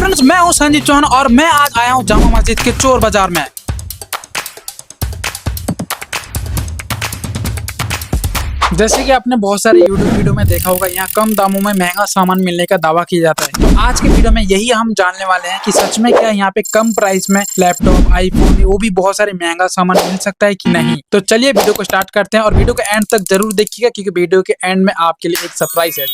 Friends, मैं हूं संजीव चौहान और मैं आज आया हूं जामा मस्जिद के चोर बाजार में। जैसे कि आपने बहुत सारे यूट्यूब वीडियो में देखा होगा, यहाँ कम दामों में महंगा सामान मिलने का दावा किया जाता है। तो आज के वीडियो में यही हम जानने वाले हैं कि सच में क्या यहाँ पे कम प्राइस में लैपटॉप, आईफोन, वो भी बहुत सारे महंगा सामान मिल सकता है कि नहीं। तो चलिए वीडियो को स्टार्ट करते हैं और वीडियो के एंड तक जरूर देखिएगा, क्योंकि वीडियो के एंड में आपके लिए एक सरप्राइज है।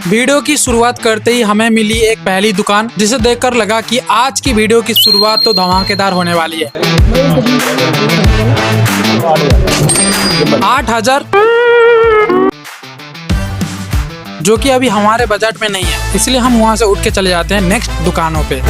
वीडियो की शुरुआत करते ही हमें मिली एक पहली दुकान, जिसे देखकर लगा कि आज की वीडियो की शुरुआत तो धमाकेदार होने वाली है। 8,000, जो कि अभी हमारे बजट में नहीं है, इसलिए हम वहां से उठ के चले जाते हैं नेक्स्ट दुकानों पे।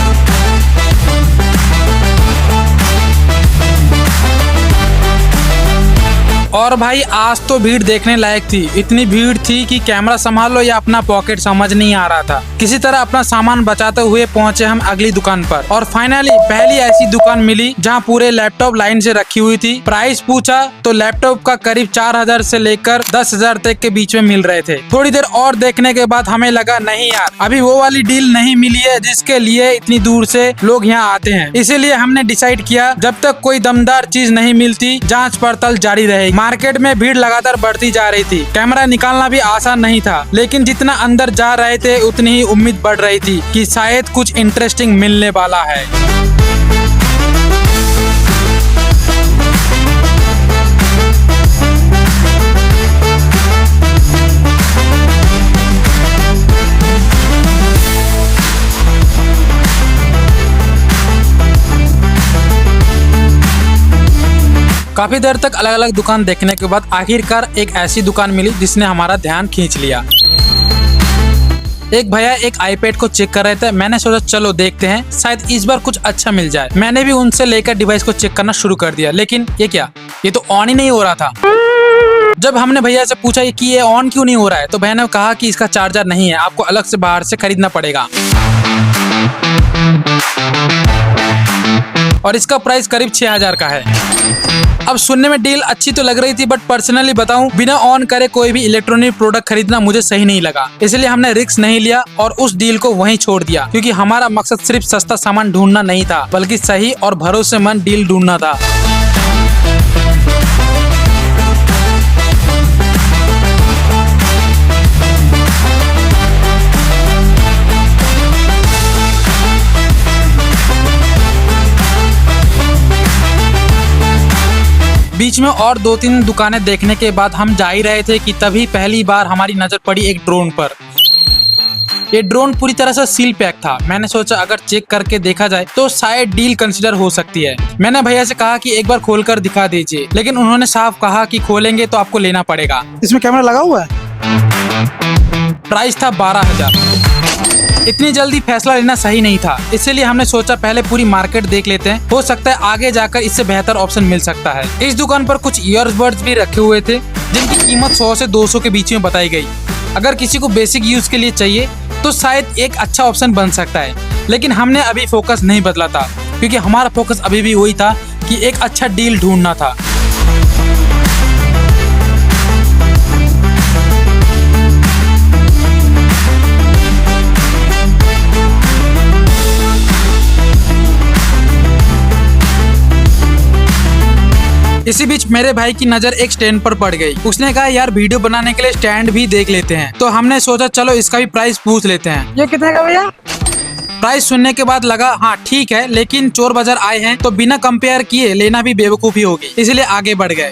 और भाई आज तो भीड़ देखने लायक थी। इतनी भीड़ थी कि कैमरा संभालो या अपना पॉकेट समझ नहीं आ रहा था। किसी तरह अपना सामान बचाते हुए पहुंचे हम अगली दुकान पर और फाइनली पहली ऐसी दुकान मिली जहां पूरे लैपटॉप लाइन से रखी हुई थी। प्राइस पूछा तो लैपटॉप का करीब 4,000 से लेकर 10,000 तक के बीच में मिल रहे थे। थोड़ी देर और देखने के बाद हमें लगा नहीं यार, अभी वो वाली डील नहीं मिली है जिसके लिए इतनी दूर से लोग यहाँ आते हैं। इसीलिए हमने डिसाइड किया जब तक कोई दमदार चीज नहीं मिलती, जाँच पड़ताल जारी रहेगी। मार्केट में भीड़ लगातार बढ़ती जा रही थी। कैमरा निकालना भी आसान नहीं था, लेकिन जितना अंदर जा रहे थे उतनी ही उम्मीद बढ़ रही थी कि शायद कुछ इंटरेस्टिंग मिलने वाला है। काफी देर तक अलग अलग दुकान देखने के बाद आखिरकार एक ऐसी दुकान मिली जिसने हमारा ध्यान खींच लिया। एक भैया एक आईपैड को चेक कर रहे थे। मैंने सोचा चलो देखते हैं, शायद इस बार कुछ अच्छा मिल जाए। मैंने भी उनसे लेकर डिवाइस को चेक करना शुरू कर दिया, लेकिन ये क्या, ये तो ऑन ही नहीं हो रहा था। जब हमने भैया से पूछा कि ये ऑन क्यों नहीं हो रहा है, तो भैया ने कहा कि इसका चार्जर नहीं है, आपको अलग से बाहर से खरीदना पड़ेगा और इसका प्राइस करीब 6,000 का है। अब सुनने में डील अच्छी तो लग रही थी, बट पर्सनली बताऊं, बिना ऑन करे कोई भी इलेक्ट्रॉनिक प्रोडक्ट खरीदना मुझे सही नहीं लगा। इसलिए हमने रिस्क नहीं लिया और उस डील को वहीं छोड़ दिया, क्योंकि हमारा मकसद सिर्फ सस्ता सामान ढूंढना नहीं था, बल्कि सही और भरोसेमंद डील ढूंढना था। बीच में और 2-3 दुकानें देखने के बाद हम जा ही रहे थे कि तभी पहली बार हमारी नजर पड़ी एक ड्रोन पर। ये ड्रोन पूरी तरह से सील पैक था। मैंने सोचा अगर चेक करके देखा जाए तो शायद डील कंसिडर हो सकती है। मैंने भैया से कहा कि एक बार खोलकर दिखा दीजिए, लेकिन उन्होंने साफ कहा कि खोलेंगे तो आपको लेना पड़ेगा। इसमें कैमरा लगा हुआ है। प्राइस था 12,000। इतनी जल्दी फैसला लेना सही नहीं था, इसीलिए हमने सोचा पहले पूरी मार्केट देख लेते हैं, हो सकता है आगे जाकर इससे बेहतर ऑप्शन मिल सकता है। इस दुकान पर कुछ ईयरबड्स भी रखे हुए थे, जिनकी कीमत 100 से 200 के बीच में बताई गई। अगर किसी को बेसिक यूज के लिए चाहिए तो शायद एक अच्छा ऑप्शन बन सकता है, लेकिन हमने अभी फोकस नहीं बदला था, क्योंकि हमारा फोकस अभी भी वही था कि एक अच्छा डील ढूंढना था। इसी बीच मेरे भाई की नजर एक स्टैंड पर पड़ गई। उसने कहा यार वीडियो बनाने के लिए स्टैंड भी देख लेते हैं। तो हमने सोचा चलो इसका भी प्राइस पूछ लेते हैं। ये कितने का भैया? प्राइस सुनने के बाद लगा हाँ ठीक है, लेकिन चोर बाजार आए हैं तो बिना कंपेयर किए लेना भी बेवकूफी होगी, इसलिए आगे बढ़ गए।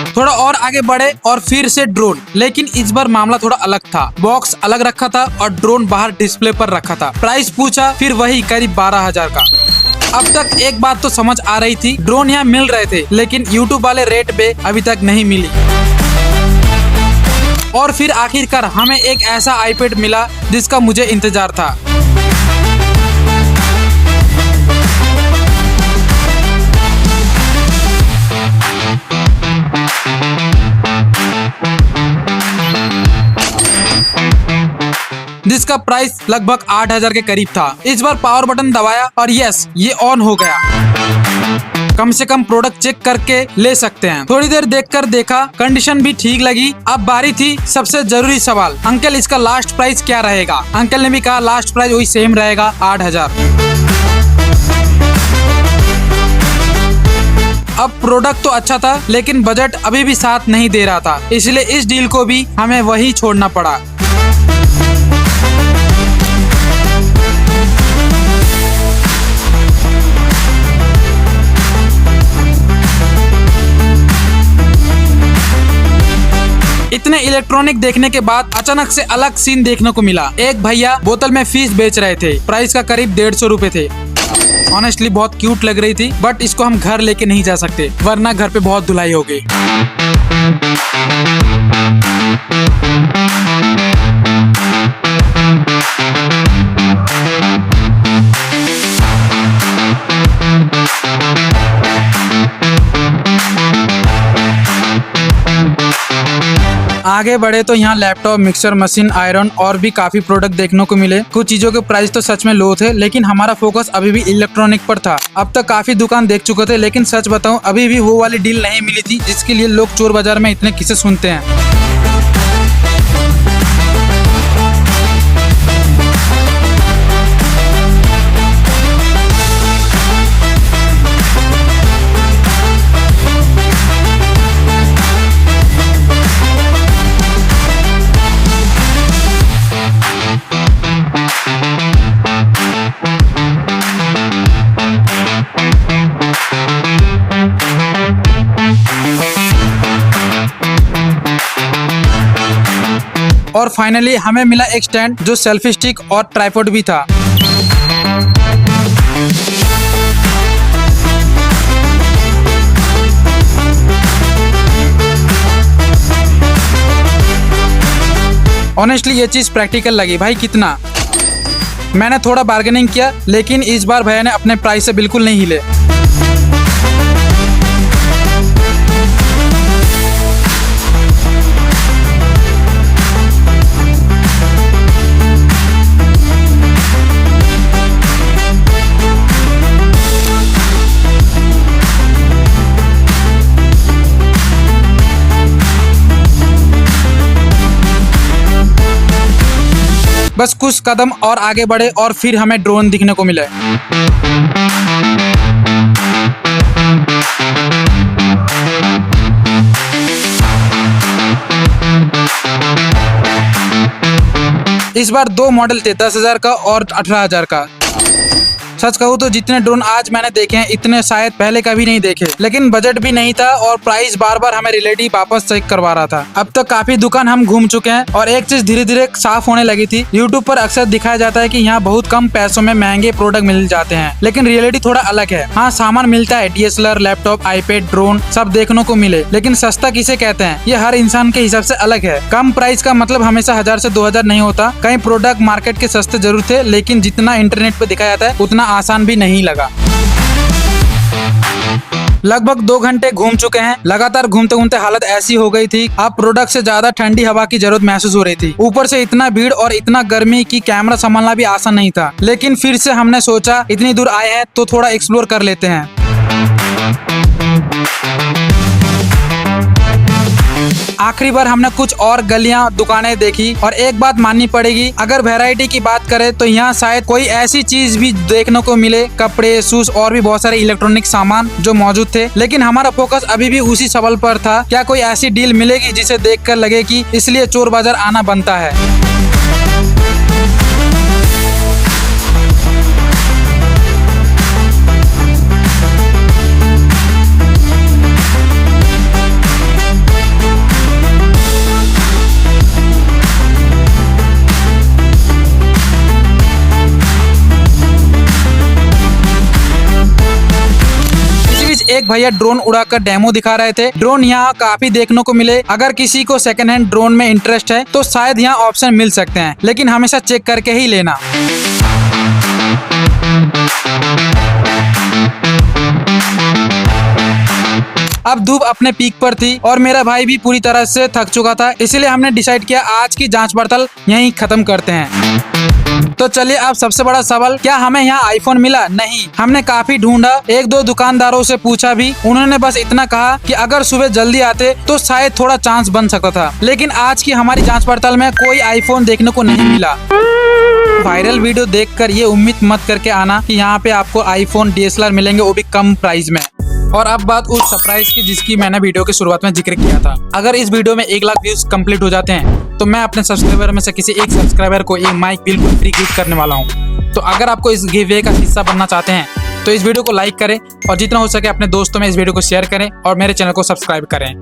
थोड़ा और आगे बढ़े और फिर से ड्रोन, लेकिन इस बार मामला थोड़ा अलग था। बॉक्स अलग रखा था और ड्रोन बाहर डिस्प्ले पर रखा था। प्राइस पूछा, फिर वही करीब 12,000 का। अब तक एक बात तो समझ आ रही थी, ड्रोन यहाँ मिल रहे थे, लेकिन यूट्यूब वाले रेट पे अभी तक नहीं मिली। और फिर आखिरकार हमें एक ऐसा आईपैड मिला जिसका मुझे इंतजार था। जिसका प्राइस लगभग 8,000 के करीब था। इस बार पावर बटन दबाया और यस, ये ऑन हो गया। कम से कम प्रोडक्ट चेक करके ले सकते हैं। थोड़ी देर देखकर देखा, कंडीशन भी ठीक लगी। अब बारी थी सबसे जरूरी सवाल, अंकल इसका लास्ट प्राइस क्या रहेगा। अंकल ने भी कहा लास्ट प्राइस वही सेम रहेगा, 8,000। अब प्रोडक्ट तो अच्छा था लेकिन बजट अभी भी साथ नहीं दे रहा था, इसलिए इस डील को भी हमें वही छोड़ना पड़ा। इतने इलेक्ट्रॉनिक देखने के बाद अचानक से अलग सीन देखने को मिला। एक भैया बोतल में फिश बेच रहे थे, प्राइस का करीब 150 रुपए थे। ऑनेस्टली बहुत क्यूट लग रही थी, बट इसको हम घर लेके नहीं जा सकते वरना घर पे बहुत धुलाई होगी। आगे बढ़े तो यहाँ लैपटॉप, मिक्सर मशीन, आयरन और भी काफी प्रोडक्ट देखने को मिले। कुछ चीजों के प्राइस तो सच में लो थे, लेकिन हमारा फोकस अभी भी इलेक्ट्रॉनिक पर था। अब तक काफी दुकान देख चुके थे, लेकिन सच बताऊं अभी भी वो वाली डील नहीं मिली थी जिसके लिए लोग चोर बाजार में इतने किस्से सुनते हैं। और फाइनली हमें मिला एक स्टैंड जो सेल्फी स्टिक और ट्राइपॉड भी था। ऑनेस्टली ये चीज प्रैक्टिकल लगी भाई। कितना मैंने थोड़ा बार्गेनिंग किया, लेकिन इस बार भैया ने अपने प्राइस से बिल्कुल नहीं हिले। बस कुछ कदम और आगे बढ़े और फिर हमें ड्रोन दिखने को मिले। इस बार 2 मॉडल थे, 10,000 का और 18,000 का। सच कहूँ तो जितने ड्रोन आज मैंने देखे हैं इतने शायद पहले कभी नहीं देखे, लेकिन बजट भी नहीं था और प्राइस बार बार हमें रिलेटिव वापस चेक करवा रहा था। अब तक काफी दुकान हम घूम चुके हैं और एक चीज धीरे धीरे साफ होने लगी थी। यूट्यूब पर अक्सर दिखाया जाता है कि यहाँ बहुत कम पैसों में महंगे प्रोडक्ट मिल जाते हैं, लेकिन रियलिटी थोड़ा अलग है। हाँ, सामान मिलता है, DSLR, लैपटॉप, आईपैड, ड्रोन सब देखने को मिले, लेकिन सस्ता किसे कहते हैं ये हर इंसान के हिसाब से अलग है। कम प्राइस का मतलब हमेशा 1000 से 2000 नहीं होता। कई प्रोडक्ट मार्केट के सस्ते जरूर थे, लेकिन जितना इंटरनेट पे दिखाया जाता है उतना आसान भी नहीं लगा। लगभग 2 घंटे घूम चुके हैं। लगातार घूमते घूमते हालत ऐसी हो गई थी, अब प्रोडक्ट से ज्यादा ठंडी हवा की जरूरत महसूस हो रही थी। ऊपर से इतना भीड़ और इतना गर्मी कि कैमरा संभालना भी आसान नहीं था। लेकिन फिर से हमने सोचा इतनी दूर आए हैं तो थोड़ा एक्सप्लोर कर लेते हैं। आखिरी बार हमने कुछ और गलियां दुकानें देखी और एक बात माननी पड़ेगी, अगर वैरायटी की बात करें तो यहाँ शायद कोई ऐसी चीज भी देखने को मिले, कपड़े, शूज और भी बहुत सारे इलेक्ट्रॉनिक सामान जो मौजूद थे। लेकिन हमारा फोकस अभी भी उसी सवाल पर था, क्या कोई ऐसी डील मिलेगी जिसे देखकर लगे कि इसलिए चोर बाजार आना बनता है। एक भैया ड्रोन उड़ाकर डेमो दिखा रहे थे। ड्रोन यहाँ काफी देखने को मिले। अगर किसी को सेकंड हैंड ड्रोन में इंटरेस्ट है तो शायद यहाँ ऑप्शन मिल सकते हैं, लेकिन हमेशा चेक करके ही लेना। अब धूप अपने पीक पर थी और मेरा भाई भी पूरी तरह से थक चुका था, इसलिए हमने डिसाइड किया आज की जांच पड़ताल यहीं खत्म करते हैं। तो चलिए अब सबसे बड़ा सवाल, क्या हमें यहाँ आईफोन मिला? नहीं, हमने काफी ढूंढा, एक दो दुकानदारों से पूछा भी, उन्होंने बस इतना कहा कि अगर सुबह जल्दी आते तो शायद थोड़ा चांस बन सकता था। लेकिन आज की हमारी जांच पड़ताल में कोई आईफोन देखने को नहीं मिला। वायरल वीडियो देखकर ये उम्मीद मत करके आना कि यहाँ पे आपको आईफोन DSLR मिलेंगे, वो भी कम प्राइस में। और अब बात उस सरप्राइज की जिसकी मैंने वीडियो की शुरुआत में जिक्र किया था। अगर इस वीडियो में 1 लाख व्यूज कंप्लीट हो जाते हैं तो मैं अपने सब्सक्राइबर में से किसी एक सब्सक्राइबर को एक माइक बिल्कुल फ्री गिफ्ट करने वाला हूँ। तो अगर आपको इस गिव अवे का हिस्सा बनना चाहते हैं तो इस वीडियो को लाइक करें और जितना हो सके अपने दोस्तों में इस वीडियो को शेयर करें और मेरे चैनल को सब्सक्राइब करें।